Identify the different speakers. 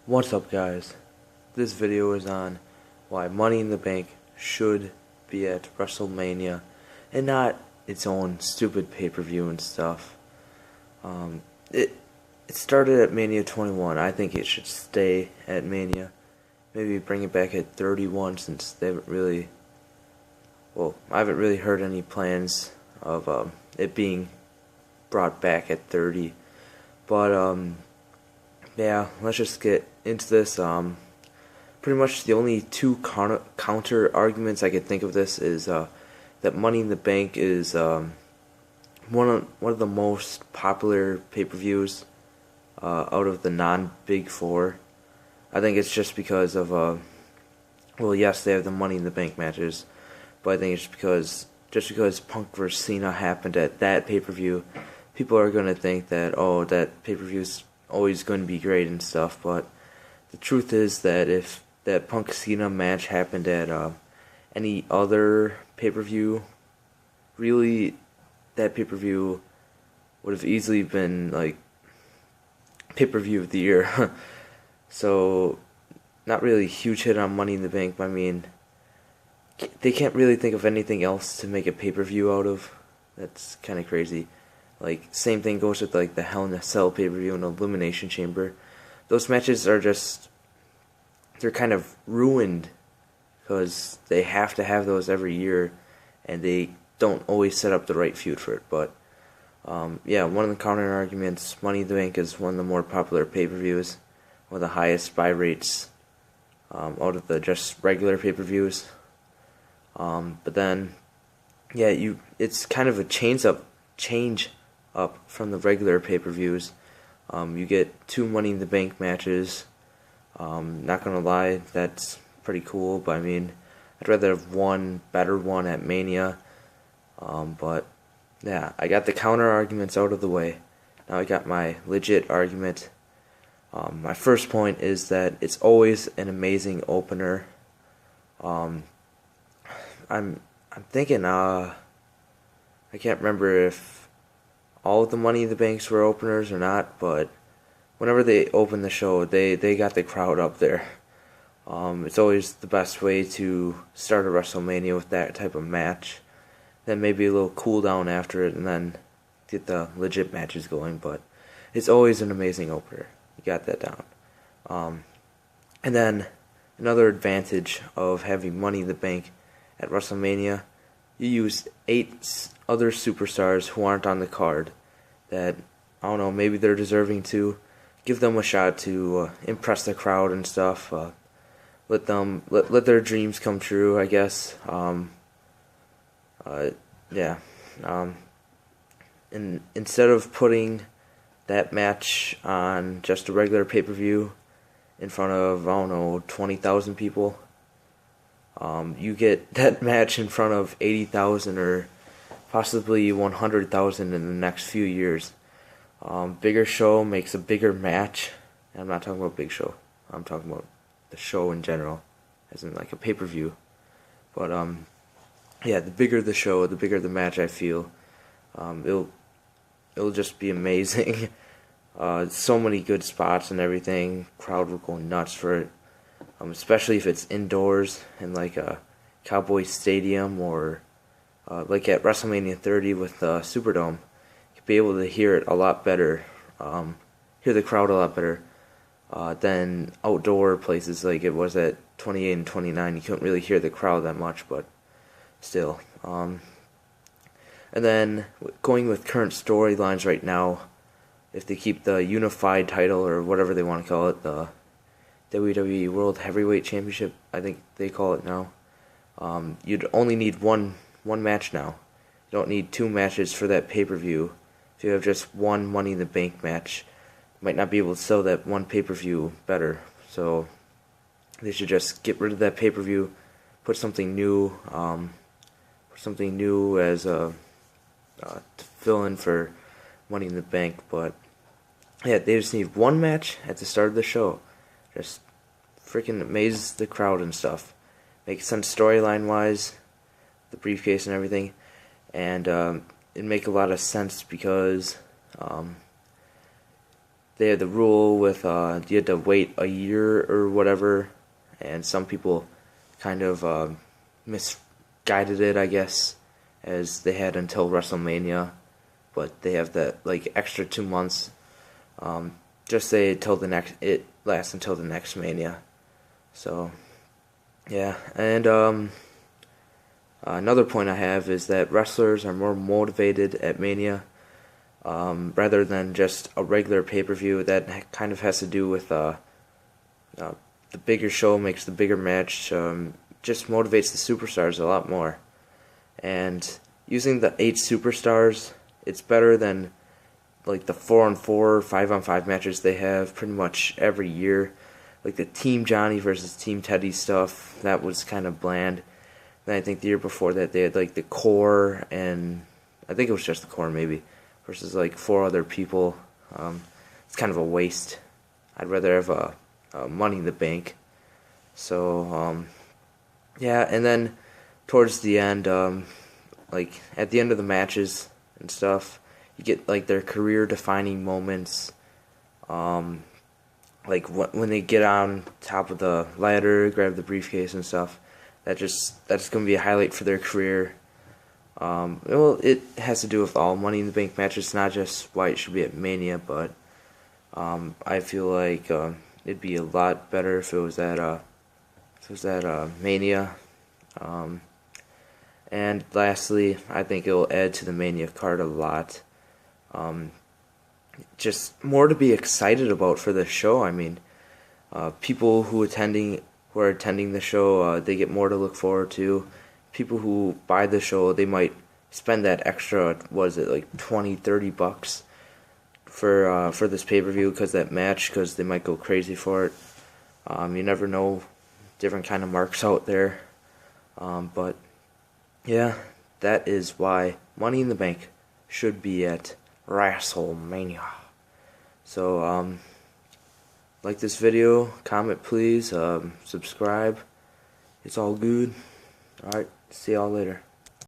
Speaker 1: What's up, guys? This video is on why Money in the Bank should be at Wrestlemania and not its own stupid pay-per-view and stuff. It started at Mania 21. I think it should stay at Mania. Maybe bring it back at 31 since they haven't really, I haven't really heard any plans of it being brought back at 30. But yeah, let's just get into this. Pretty much the only two counter arguments I could think of this is that Money in the Bank is one of the most popular pay-per-views out of the non-Big Four. I think it's just because of yes, they have the Money in the Bank matches, but I think it's because Punk vs. Cena happened at that pay-per-view, people are gonna think that that pay-per-view is always going to be great and stuff. But the truth is that if that Punk Cena match happened at any other pay-per-view, really, that pay-per-view would have easily been like pay-per-view of the year. So, not really a huge hit on Money in the Bank, but I mean, they can't really think of anything else to make a pay-per-view out of. That's kind of crazy. Like, same thing goes with like the Hell in a Cell pay-per-view and Elimination Chamber. Those matches are just, they're kind of ruined because they have to have those every year, and they don't always set up the right feud for it. But yeah, one of the counter arguments, Money in the Bank is one of the more popular pay-per-views, one of the highest buy rates out of the just regular pay-per-views. But then, yeah, it's kind of a change up from the regular pay-per-views. You get 2 Money in the Bank matches. Not gonna lie, that's pretty cool, but I mean, I'd rather have one better one at Mania. But yeah, I got the counter arguments out of the way. Now I got my legit argument. My first point is that it's always an amazing opener. I'm thinking I can't remember if all of the Money in the Banks were openers or not, but whenever they open the show, they got the crowd up there. It's always the best way to start a WrestleMania with that type of match. Then maybe a little cool down after it, and then get the legit matches going. But it's always an amazing opener. You got that down. And then another advantage of having Money in the Bank at WrestleMania, you use 8 other superstars who aren't on the card that, I don't know, maybe they're deserving to. Give them a shot to impress the crowd and stuff. Let their dreams come true, I guess. Yeah. And instead of putting that match on just a regular pay-per-view in front of, I don't know, 20,000 people, you get that match in front of 80,000 or possibly 100,000 in the next few years. Bigger show makes a bigger match. I'm not talking about Big Show. I'm talking about the show in general, as in like a pay-per-view. But yeah, the bigger the show, the bigger the match. I feel it'll just be amazing. So many good spots and everything. Crowd will go nuts for it. Especially if it's indoors in like a Cowboy Stadium or like at WrestleMania 30 with the Superdome. You'll be able to hear it a lot better, hear the crowd a lot better than outdoor places like it was at 28 and 29. You couldn't really hear the crowd that much, but still. And then going with current storylines right now, if they keep the unified title or whatever they want to call it, the WWE World Heavyweight Championship, I think they call it now. You'd only need one match now. You don't need 2 matches for that pay-per-view. If you have just one Money in the Bank match, you might not be able to sell that one pay-per-view better. So they should just get rid of that pay-per-view, put something new as to fill in for Money in the Bank. But yeah, they just need one match at the start of the show. Just freaking amaze the crowd and stuff. Make sense storyline wise, the briefcase and everything, and it make a lot of sense because they had the rule with you had to wait a year or whatever, and some people kind of misguided it, I guess, as they had until WrestleMania, but they have that like extra 2 months. Just say till the next, it lasts until the next Mania. So yeah, and another point I have is that wrestlers are more motivated at Mania rather than just a regular pay-per-view. That kind of has to do with the bigger show makes the bigger match, just motivates the superstars a lot more. And using the 8 superstars, it's better than like the 4-on-4, 5-on-5 matches they have pretty much every year. Like the Team Johnny versus Team Teddy stuff, that was kind of bland. Then I think the year before that they had like the Core, and I think it was just the Core maybe, versus like 4 other people. It's kind of a waste. I'd rather have a Money in the Bank. So yeah, and then towards the end, like at the end of the matches and stuff, you get like their career-defining moments. Like when they get on top of the ladder, grab the briefcase and stuff. That's gonna be a highlight for their career. Well, it has to do with all Money in the Bank matches, not just why it should be at Mania, but I feel like it'd be a lot better if it was at Mania. And lastly, I think it will add to the Mania card a lot. Just more to be excited about for the show. I mean, people who are attending the show, they get more to look forward to. People who buy the show, they might spend that extra, what is it, like $20-$30 for this pay-per-view because they might go crazy for it. You never know, different kind of marks out there. But yeah, that is why Money in the Bank should be at Wrestlemania. So like this video, comment please, subscribe. It's all good. Alright, see y'all later.